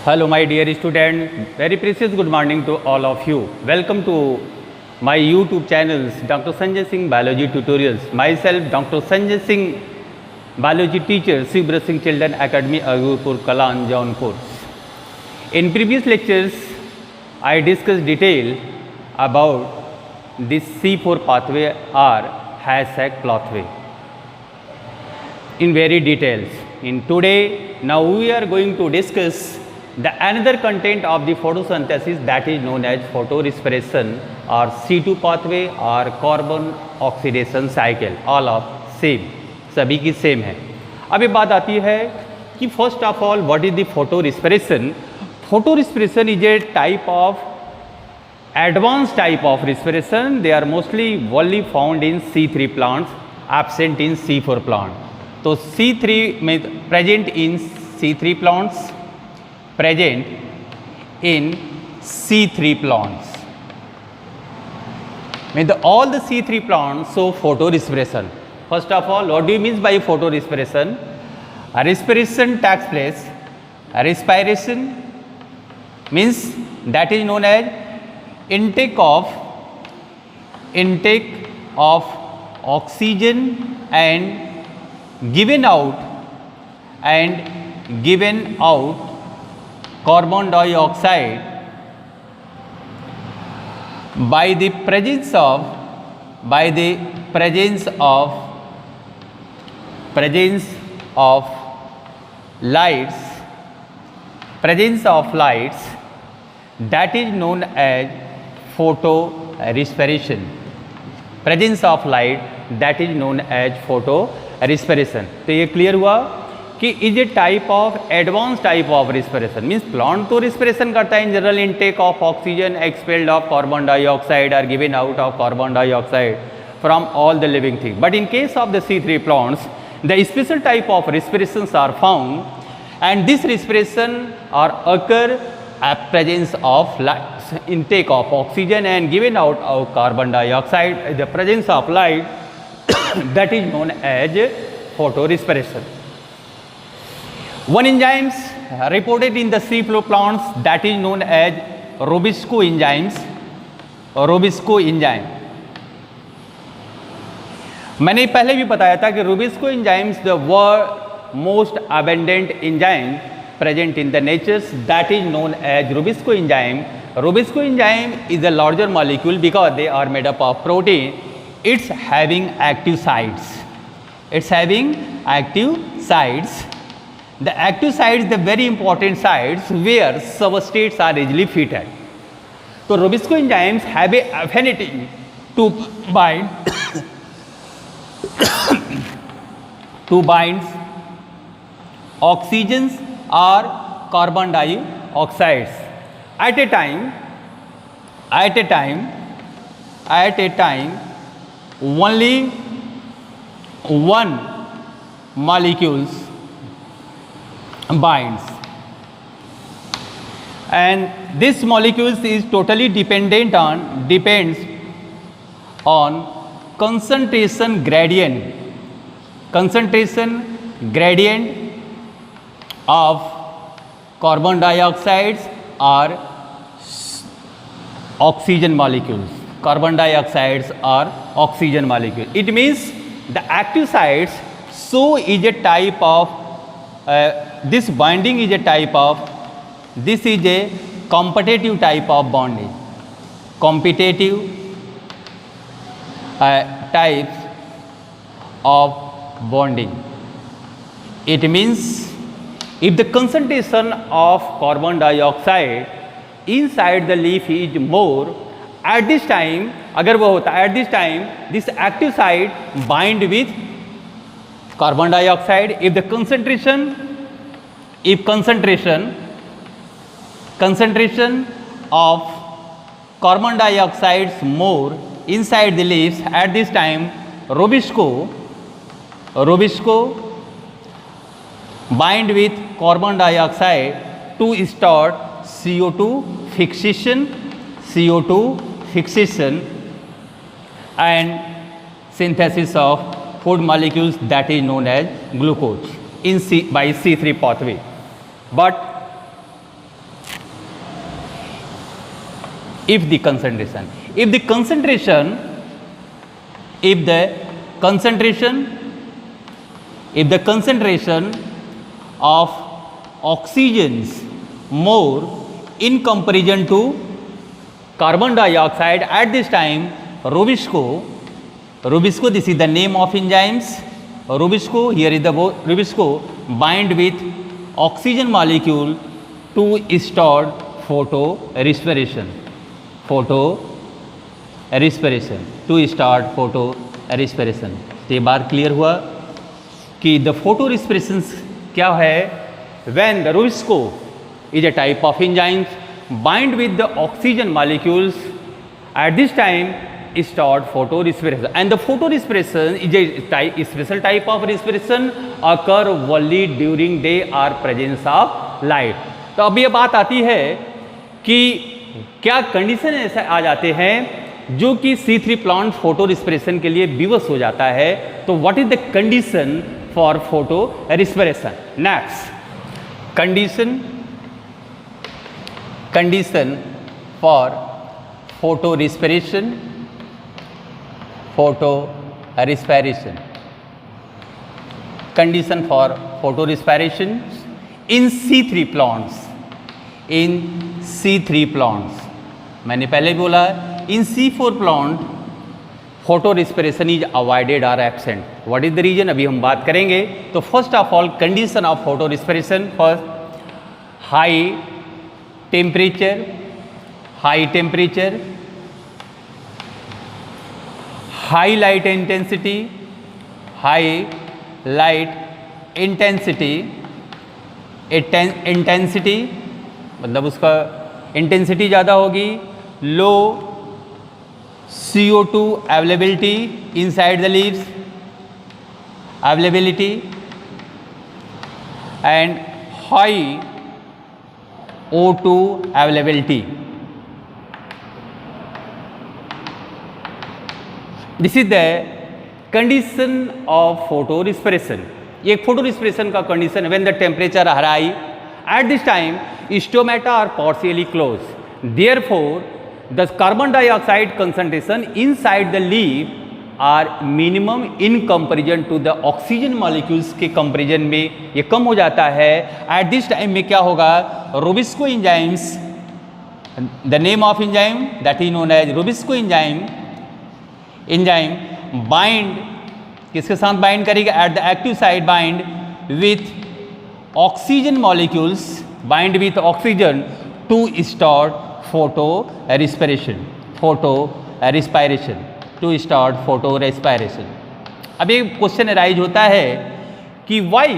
Hello my dear student, very precious good morning to all of you. Welcome to my YouTube channels Dr. Sanjay Singh Biology Tutorials. Myself Dr. Sanjay Singh, Biology teacher, Sibra Singh Children Academy, Agurpur, Kalan, Jaunpur. In previous lectures, I discussed detail about this C4 pathway or Hash-Sac pathway in very details. In today, now we are going to discuss the another content of the photosynthesis that is known as photorespiration or C2 pathway or carbon oxidation cycle. All of same, सभी की same है. अब ये बात आती है कि first of all what is the फोटोरेस्पिरेशन. फोटोरेस्पिरेशन is a type of advanced type of respiration. They are mostly only found in C3 plants, absent in C4 plant. तो C3 में present in C3 plants, present in C3 plants. Means all the C3 plants show photorespiration. First of all, what do you mean by photorespiration? A respiration takes place. A respiration means that is known as intake of oxygen and given out carbon dioxide by the presence of lights, that is known as photorespiration. Presence of light, that is known as photorespiration. तो ये clear हुआ कि is a type of advance type of respiration. Means plant तो respiration करता है in general intake of oxygen, expelled of carbon dioxide और given out of carbon dioxide from all the living thing. But in case of the C3 plants, the special type of respirations are found, and this respiration are occur at presence of light, intake of oxygen and given out of carbon dioxide, the presence of light that is known as photorespiration. One enzymes reported in the C4 plants that is known as Robisco enzymes. Robisco enzyme, मैंने पहले भी बताया था कि Robisco enzymes the were most abundant enzyme present in the nature, that is known as Robisco enzyme. Robisco enzyme is a larger molecule because they are made up of protein. It's having active sites. The active sites, the very important sites where substrates are easily fitted. So Robisco enzymes have a affinity to bind oxygens or carbon dioxides at a time only one molecules binds, and this molecules is totally depends on concentration gradient of carbon dioxides or oxygen molecules. It means the active sites so is a type of this binding is a type of, this is a competitive type of bonding, types of bonding. It means if the concentration of carbon dioxide inside the leaf is more, at this time अगर वो होता है, at this time this active site bind with carbon dioxide. If the concentration of carbon dioxide is more inside the leaves, at this time Robisco bind with carbon dioxide to start CO2 fixation and synthesis of food molecules that is known as glucose by C3 pathway. But if the concentration of oxygens more in comparison to carbon dioxide at this time, Rubisco, this is the name of enzymes. Rubisco, here is the Rubisco bind with oxygen molecule to start photorespiration. To start photorespiration. तो ये बात clear हुआ कि the फोटोरेस्पिरेशन क्या है? When the Rubisco is a type of enzymes bind with the oxygen molecules at this time start photorespiration, and the photorespiration is a special type of respiration occur only during day or presence of light. तो अब ये बात आती है कि क्या condition ऐसे आ जाते हैं जो कि C3 प्लांट फोटो रिस्पिरेशन के लिए विवश हो जाता है? तो what is the condition for photo respiration? Next condition for photo respiration condition for photorespiration in C3 plants. मैंने पहले बोला in C4 plant photorespiration is avoided or absent. What is the reason? अभी हम बात करेंगे. तो first of all condition of photorespiration, first high temperature, high light intensity मतलब उसका इंटेंसिटी ज़्यादा होगी. लो CO2 availability inside the leaves, and high O2 availability. This is the condition of photorespiration. ये photorespiration का condition when the temperature are high. At this time, stomata are partially closed. Therefore, the carbon dioxide concentration inside the leaf are minimum in comparison to the oxygen molecules के comparison में ये कम हो जाता है. At this time में क्या होगा? Rubisco enzymes, the name of enzyme that is known as Rubisco enzyme bind किसके साथ बाइंड करेगा? At the active side bind with oxygen molecules, bind with oxygen to start photo respiration. अब एक question arise होता है कि why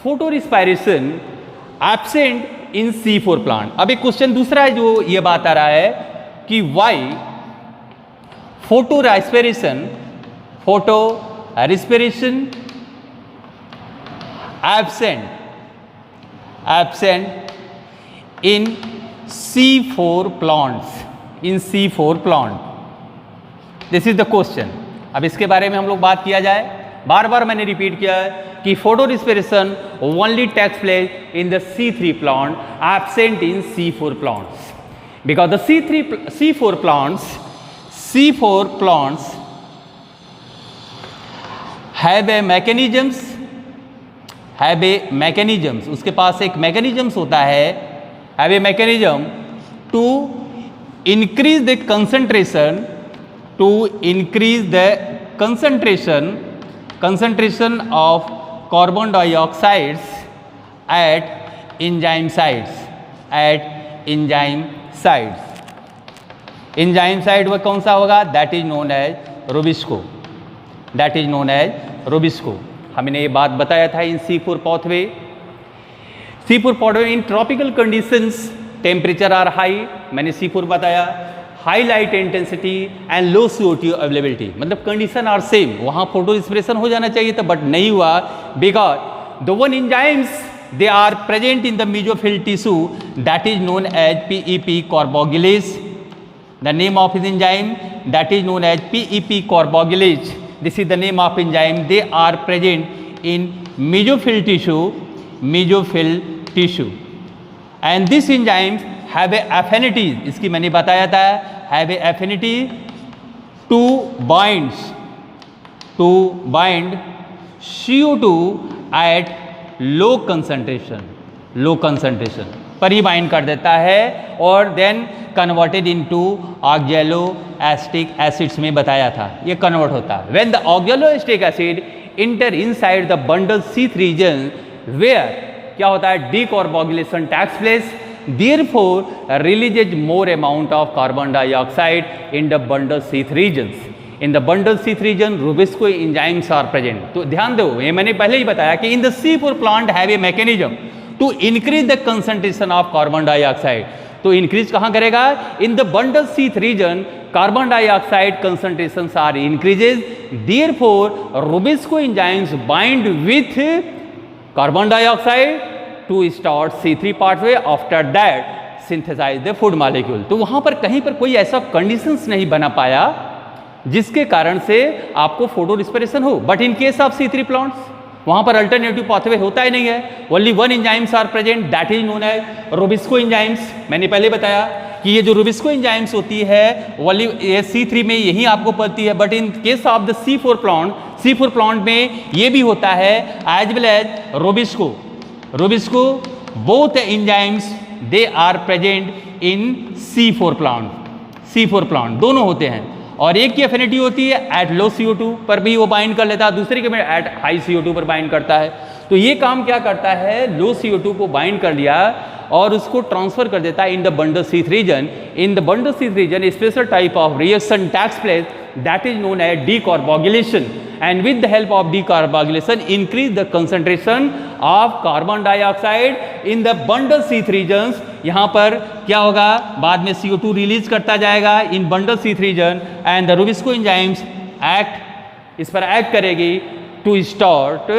photo respiration absent in C4 plant. अब एक क्वेश्चन दूसरा है जो ये बात आ रहा है कि why photo respiration absent in C4 plants. This is the question. अब इसके बारे में हम लोग बात किया जाए. बार बार मैंने रिपीट किया है कि photo respiration only takes place in the C3 plant, absent in C4 plants, because the C4 plants have a mechanisms, उसके पास एक mechanisms होता है, have a mechanism to increase the concentration of carbon dioxides at enzyme sites. Enzyme site वह कौन सा होगा? that is known as Rubisco. हमने ये बात बताया था in C4 pathway in tropical conditions temperature are high. मैंने C4 बताया. High light intensity and low CO2 availability, मतलब कंडीशन आर सेम. वहाँ फोटो रिस्पिरेशन हो जाना चाहिए था बट नहीं हुआ, because the one enzymes they are present in the mesophyll tissue that is known as PEP carboxylase. The name of his enzyme that is known as PEP carboxylase. This is the name of enzyme. They are present in mesophyll tissue, and this enzyme have a affinity, इसकी मैंने बताया था, have a affinity to bind CO2 at low concentration पर ही bind कर देता है और then converted into oxalo acetic acids में बताया था ये कन्वर्ट होता है। When the oxalo acetic acid enter inside the bundle C3 region where क्या होता है, decarboxylation takes place, therefore releases more amount of carbon dioxide in the bundle C3 regions. In the bundle C3 region rubisco enzymes are present. तो ध्यान दो, ये मैंने पहले ही बताया कि in the C4 plant have a mechanism to increase the concentration of carbon dioxide. तो इंक्रीज कहां करेगा, in the bundle C3 region carbon dioxide concentrations are increases, therefore rubisco enzymes bind with carbon dioxide to start C3 pathway, after that synthesize the food molecule. तो वहां पर कहीं पर कोई ऐसा कंडीशंस नहीं बना पाया जिसके कारण से आपको फोटो रिस्पिरेशन हो। But in case of C3 plants वहां पर अल्टरनेटिव पाथवे होता ही नहीं है, only one enzymes are present, that is known as rubisco enzymes. मैंने पहले बताया कि ये जो रूबिस्को एंजाइम्स होती है ओनली ये C3 में यही आपको पड़ती है, but in case of the C4 plant में ये भी होता है as well as rubisco both enzymes they are present in C4 plant दोनों होते हैं। और एक की एफिनिटी होती है एट लो CO2 पर भी वो बाइंड कर लेता है, दूसरे के में एट हाई CO2 पर बाइंड करता है। तो ये काम क्या करता है, लो CO2 को बाइंड कर लिया और उसको ट्रांसफर कर देता है in the bundle C3 region. In the bundle C3 region special type of reaction takes place that is known as decarboxylation, and with the help of decarboxylation increase the concentration of carbon dioxide in the bundle C3 regions. यहाँ पर क्या होगा, बाद में CO2 release करता जाएगा in bundle C3 region and the rubisco enzymes इस पर एक्ट करेगी टू स्टार्ट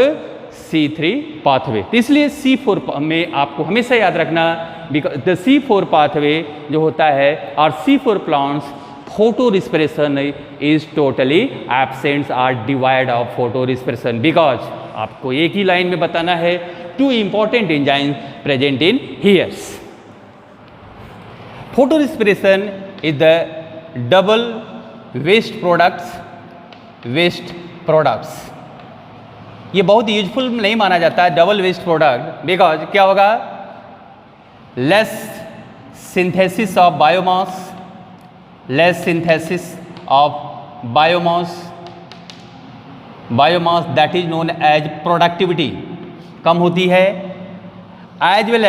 C3 पाथवे। इसलिए C4 में आपको हमेशा याद रखना, बिकॉज द C4 पाथवे जो होता है और C4 plants photo respiration is totally absent or devoid of photo respiration, because आपको एक ही लाइन में बताना है two important enzymes present in here's. Photo respiration is the double waste products. ये बहुत यूजफुल नहीं माना जाता है डबल वेस्ट प्रोडक्ट, बिकॉज क्या होगा, less synthesis of biomass that is known as productivity कम होती है, as well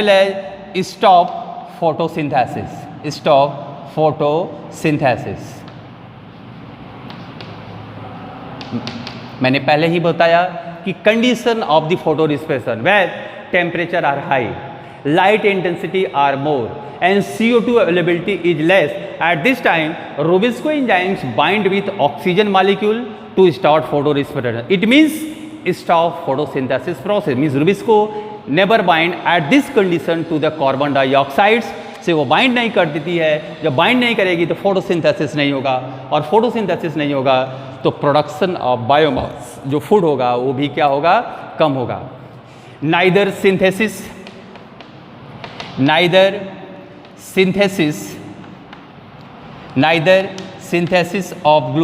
as stop photosynthesis. मैंने पहले ही बताया कि condition of the photo respiration where temperature are high, light intensity are more and CO2 availability is less. At this time, Rubisco enzymes bind with oxygen molecule to start photorespiration. It means stop photosynthesis process. Means Rubisco never bind at this condition to the carbon dioxides. से वो bind नहीं कर देती है, जब bind नहीं करेगी तो फोटोसिंथेसिस नहीं होगा, और फोटोसिंथेसिस नहीं होगा तो प्रोडक्शन ऑफ बायोमास जो फूड होगा वो भी क्या होगा, कम होगा। Neither synthesis of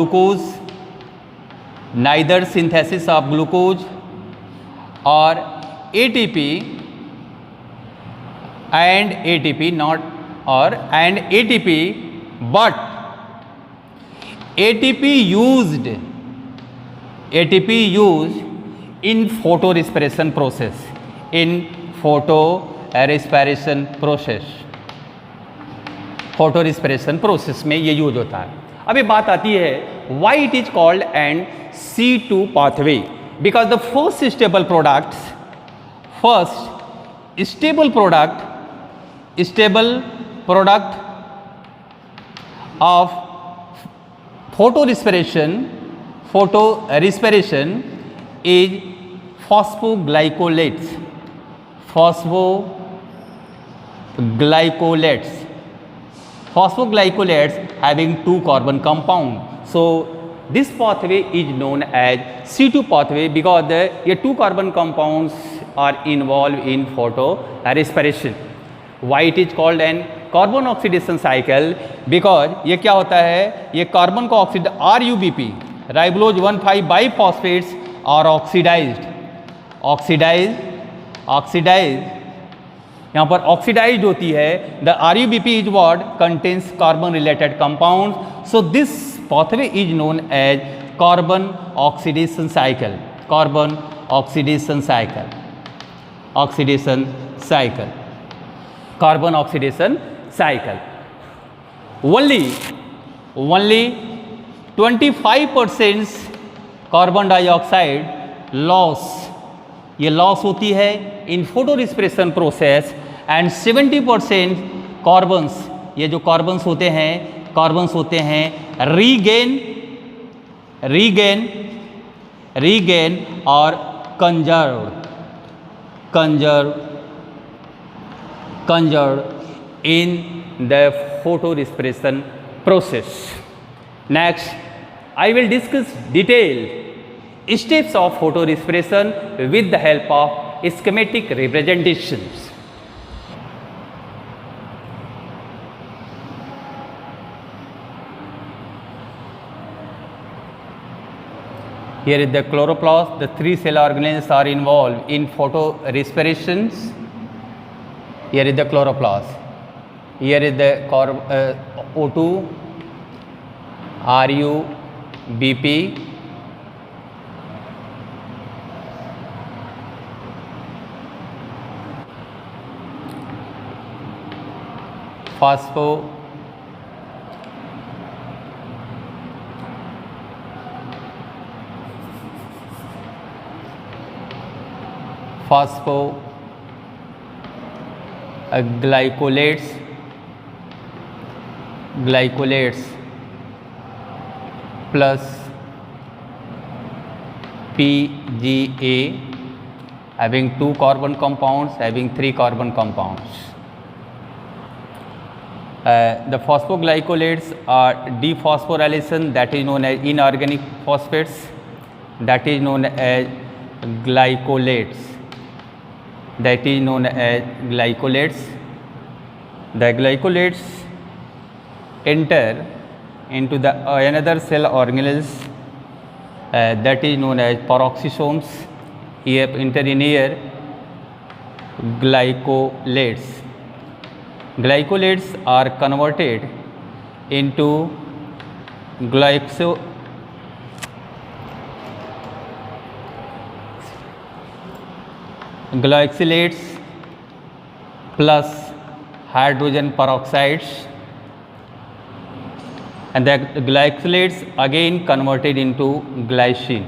glucose or ATP and ATP, but ATP used in photorespiration process में ये यूज होता है। अब ये बात आती है why it is called and C2 pathway, because the first stable product of फोटोरेस्पिरेशन is phosphoglycolates having 2 carbon compound. So this pathway is known as C2 pathway because ये 2 carbon compounds are involved in photo respiration. Why it is called an carbon oxidation cycle? Because ये क्या होता है, ये carbon को oxide RUBP राइबोलोज 1,5 बाइफॉस्फेट्स और oxidise यहाँ पर ऑक्सीडाइज होती है. The RUBP is what contains carbon related compound. So this pathway is known as carbon oxidation cycle. Carbon oxidation cycle. Carbon oxidation cycle. Only 25% carbon dioxide loss, ये loss होती है in photo respiration process. And 70% carbons, ये जो carbons होते हैं regain और conserved in the photo respiration process. Next, I will discuss detailed steps of photo respiration with the help of schematic representations. Here is the chloroplast. The 3 cell organelles are involved in photo respirations. Here is the chloroplast. Here is the O2, RUBP, glycolates plus PGA having 2 carbon compounds, having 3 carbon compounds. The phosphoglycolates are dephosphorylation, that is known as inorganic phosphates, that is known as glycolates. The glycolates enter into the another cell organelles that is known as peroxisomes. Here enter in here glycolates. Glycolates are converted into glycolates plus hydrogen peroxides, and the glycolates again converted into glycine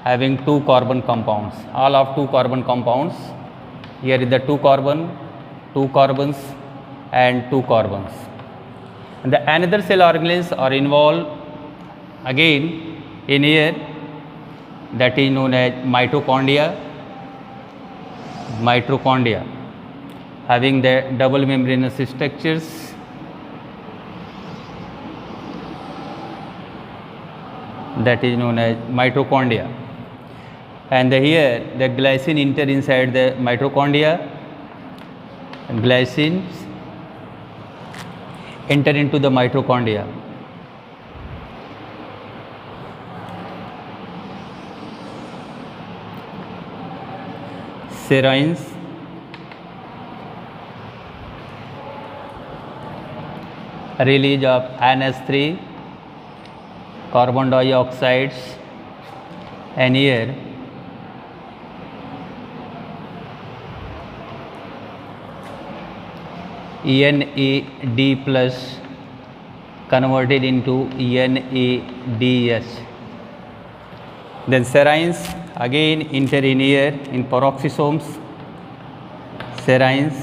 having 2 carbon compounds, all of 2 carbon compounds. Here is the 2 carbons and 2 carbons. And the another cell organelles are involved again in here, that is known as mitochondria having the double membranous structures. That is known as mitochondria. And here the glycine enter inside the mitochondria. Glycines enter into the mitochondria. Serines release of NH3 carbon dioxides, and here NAD plus converted into NADH. Then serines again enter in here in peroxisomes, serines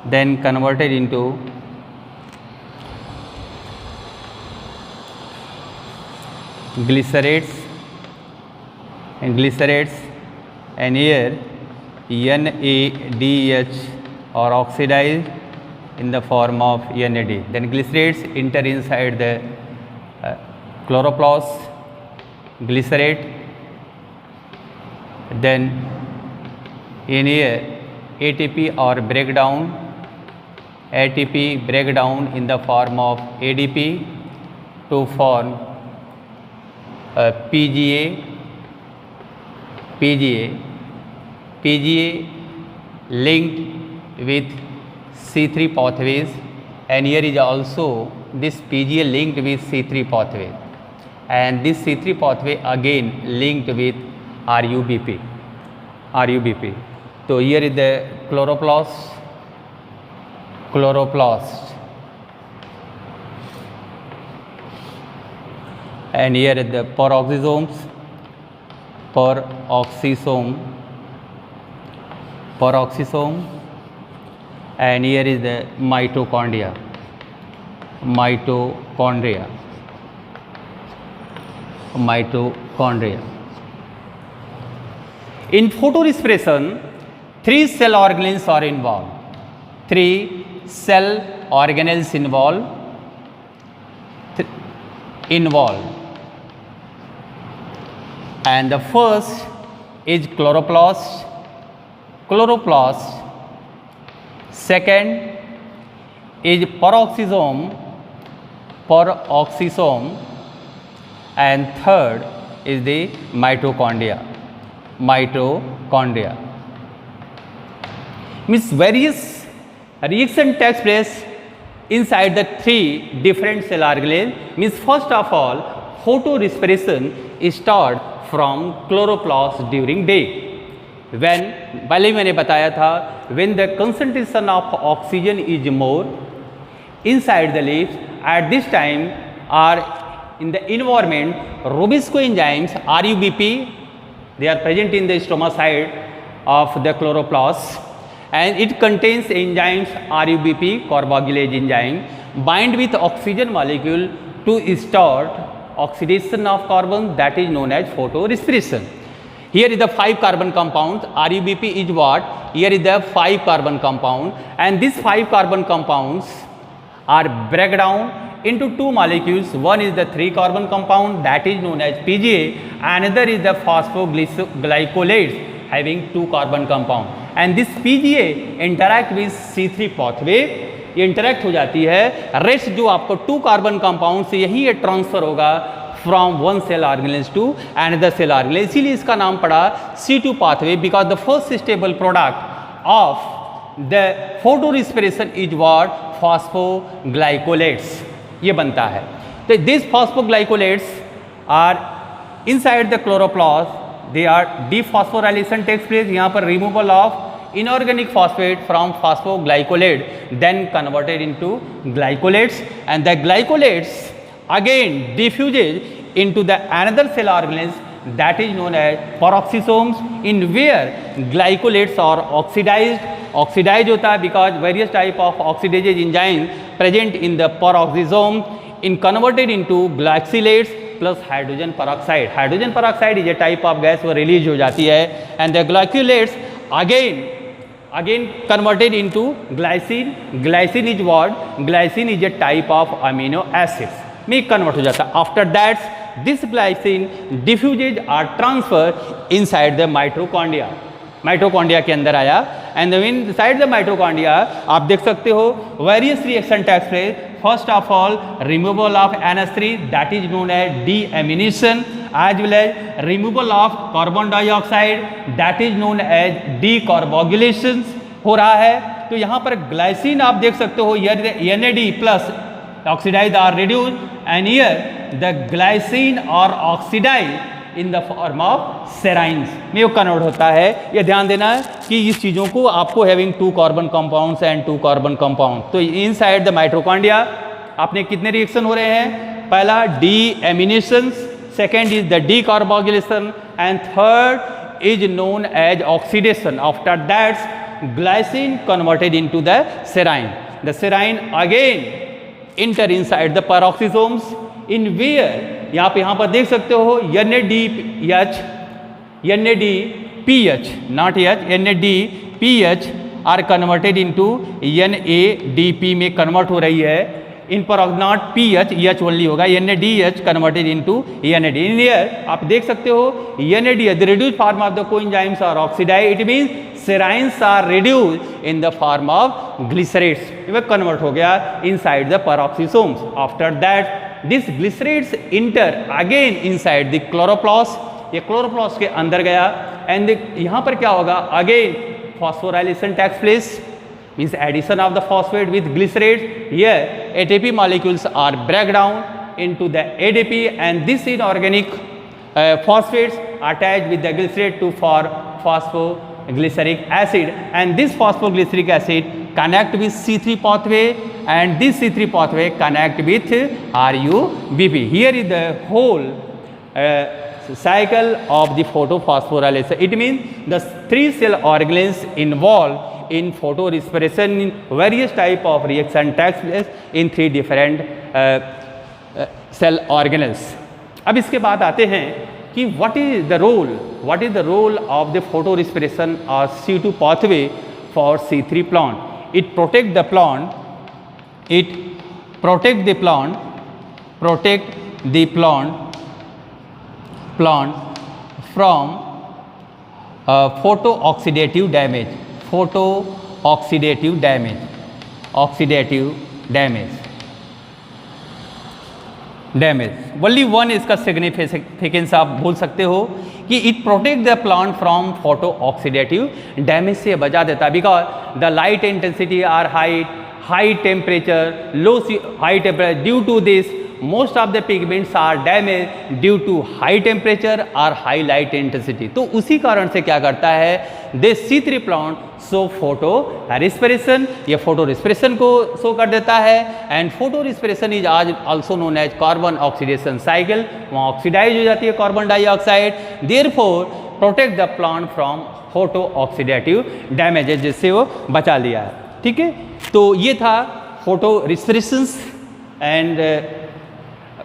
then converted into glycerates, and here NADH are oxidized in the form of NAD. Then glycerates enter inside the chloroplast, glycerate then in here ATP or breakdown, ATP breakdown in the form of ADP to form PGA linked with C3 pathways, and here is also this PGA linked with C3 pathway, and this C3 pathway again linked with RUBP. So here is the chloroplast, and here is the peroxisome, and here is the mitochondria. In photorespiration, 3 cell organelles are involved. 3 cell organelles involved. And the first is chloroplast. Second is peroxisome, and third is the mitochondria. Means various reaction takes place inside the 3 different cell organelles. Means first of all, photorespiration starts from chloroplast during day. When पहले मैंने बताया था, when the concentration of oxygen is more inside the leaves, at this time are in the environment, Robisco enzymes RUBP, they are present in the stomatocyte of the chloroplast, and it contains enzymes RUBP, carboxylase enzyme, bind with oxygen molecule to start oxidation of carbon, that is known as photorespiration. Here is the 5 carbon compounds. RUBP is what? Here is the 5 carbon compound, and these 5 carbon compounds are break down into 2 molecules. One is the 3 carbon compound, that is known as PGA. Another is the phosphoglycolates having 2 carbon compound, and this PGA interact with C3 pathway. ये interact हो जाती है, rest जो आपको 2 carbon compound से यही ये transfer होगा from one cell organelles to another cell organelle, इसीलिए इसका नाम पड़ा C2 pathway, because the first stable product of the photorespiration is what? Phosphoglycolates, ये बनता है. तो this phosphoglycolates are inside the chloroplast, they are dephosphorylation takes place, यहाँ पर removal of inorganic phosphate from phosphoglycolate, then converted into glycolates, and the glycolates again diffuses into the another cell organelles, that is known as peroxisomes, in where glycolates are oxidized होता है because various type of oxidase enzymes present in the peroxisome, in converted into glycolates plus hydrogen peroxide. Hydrogen peroxide is a type of gas वो release हो जाती है, and the glycolates again converted into glycine. Glycine is what? Glycine is a type of amino acids में convert हो जाता है. After that this glycine diffuses or transfer inside the mitochondria. Mitochondria के अंदर आया, एंड इनसाइड द माइटोकॉन्ड्रिया आप देख सकते हो various reaction takes place. First of all removal of NH3, that is known as deamination, as well as removal of carbon dioxide, that is known as decarboxylation हो रहा है. तो यहाँ पर ग्लाइसिन आप देख सकते हो, NAD plus oxidise are reduce, and here the glycine और oxidise in the form of serines में वो कन्वर्ट होता है. ये ध्यान देना है कि इस चीज़ों को आपको having 2 carbon compounds and 2 carbon compound. तो इनसाइड द माइटोकॉन्ड्रिया आपने कितने रिएक्शन हो रहे हैं? पहला deamination, second is the decarboxylation, and third is known as oxidation. After that glycine converted into the serine. The serine again enter inside the peroxisomes, in where यहाँ पर देख सकते हो NADPH, not H, NADPH are converted into NADP में convert हो रही है. In not pH, EH only होगा, NADH converted into NAD। In here आप देख सकते हो NADH the reduced form of the coenzymes are oxidise, it means serines are reduced in the form of glycerates, वह convert हो गया inside the peroxisomes. After that this glycerates enter again inside the chloroplast, ये chloroplast के अंदर गया and यहाँ पर क्या होगा, again phosphorylation takes place, means addition of the phosphate with glycerate. Here ATP molecules are break down into the ADP and this inorganic phosphates attach with the glycerate to form phosphoglyceric acid, and this phosphoglyceric acid connect with C3 pathway and this C3 pathway connect with RUBP. Here is the whole cycle of the photophosphorylation. It means the 3 cell organelles involved in photorespiration in various type of reaction takes place in 3 different cell organelles. अब इसके बाद आते हैं कि what is the role of the photorespiration or C2 pathway for C3 plant. It protect the plant, from photo-oxidative damage, only one इसका significance आप बोल सकते हो कि it protect the plant from photo oxidative damage से बचा देता है, because the light intensity are high temperature, high temperature, due to this most of the pigments are damaged due to high temperature or high light intensity. तो उसी कारण से क्या करता है, this C3 plant show photo respiration, ये photo respiration को show कर देता है, and photo respiration is also known as carbon oxidation cycle, वहाँ ऑक्सीडाइज हो जाती है carbon dioxide, therefore protect the plant from photo oxidative damages, जिससे वो बचा लिया है। ठीक है, तो ये था photo respirations and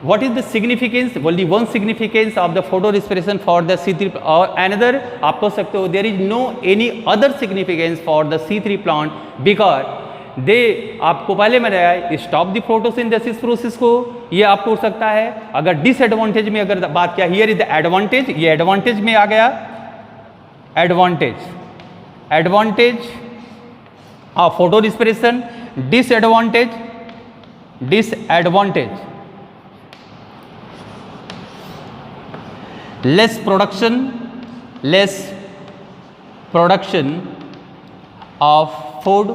what is the significance, only one significance of the photorespiration for the C3 or another आप कह सकते हो there is no any other significance for the C3 plant because they, आपको पहले मैंने stop the photosynthesis process को, ये आपको हो सकता है। अगर disadvantage में अगर बात किया, here is the advantage, ये advantage में आ गया, advantage of photorespiration, disadvantage, less production of food.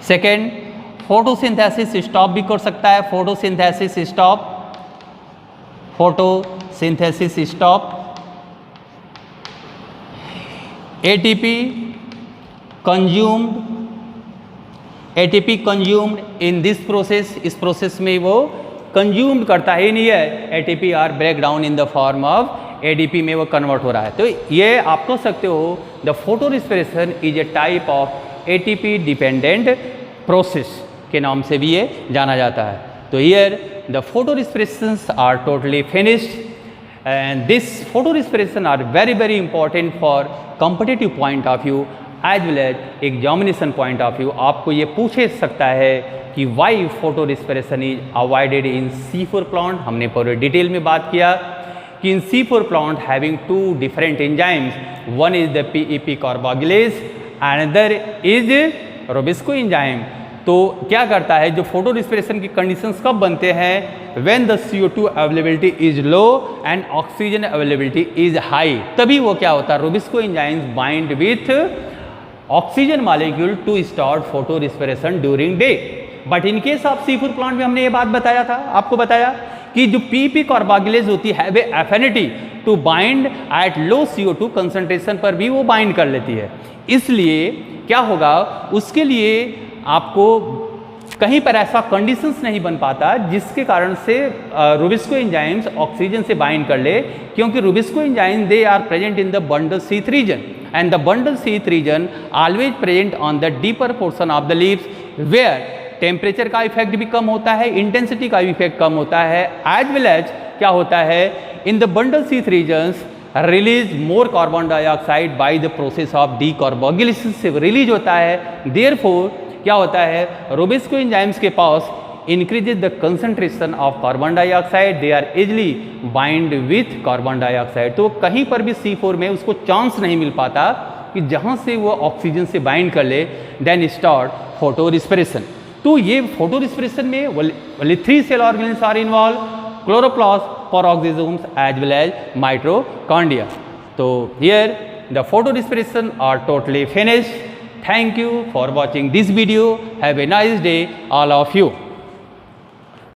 Second, photosynthesis stop भी कर सकता है, photosynthesis stop, ATP consumed in this process, इस प्रोसेस में वो कंज्यूम्ड करता है, नहीं है ATP are break down in the form of ADP में वो कन्वर्ट हो रहा है। तो ये आप कह सकते हो the photo respiration is a type of ATP dependent process के नाम से भी ये जाना जाता है। तो here the photo respirations are totally finished and this photo respiration are very very important for competitive point of view as well as examination point of view. आपको ये पूछ सकता है कि why photo respiration is avoided in C4 plant. हमने पूरे detail में बात किया कि in C4 plant having 2 different enzymes, one is the PEP carboxylase, another is rubisco enzyme. तो क्या करता है, जो फोटो रिस्पिरेशन की कंडीशंस कब बनते हैं, when the CO2 availability is low and oxygen availability is high, तभी वो क्या होता है, rubisco enzymes bind with oxygen molecule to start photo respiration during day. But in case of C4 plant में हमने ये बात बताया था, आपको बताया कि जो PEP कार्बोक्सिलेज होती है वे affinity to bind at low CO2 concentration पर भी वो बाइंड कर लेती है। इसलिए क्या होगा, उसके लिए आपको कहीं पर ऐसा कंडीशंस नहीं बन पाता जिसके कारण से रोबिस्को एंजाइम्स ऑक्सीजन से बाइंड कर ले, क्योंकि rubisco enzyme they are present in the bundle C3 region and the bundle C3 region always present on the deeper portion of the leaves where temperature का इफेक्ट भी कम होता है, intensity का भी इफेक्ट कम होता है, एज वेल एज क्या होता है, in the bundle C3 regions release more carbon dioxide by the process of decarboxylation से रिलीज होता है। देयरफॉर क्या होता है, रोबिस्को एंजाइम्स के पास increases the concentration of carbon dioxide, they are easily bind with carbon dioxide। तो कहीं पर भी C4 में उसको चांस नहीं मिल पाता कि जहाँ से वो ऑक्सीजन से बाइंड कर ले, देन स्टार्ट फोटो रिस्पिरेशन। तो ये फोटो रिस्पिरेशन में only 3 cell organelles are involve, chloroplast, peroxisomes as well as mitochondria। तो here the photo respiration are totally finished। Thank you for watching this video। Have a nice day all of you।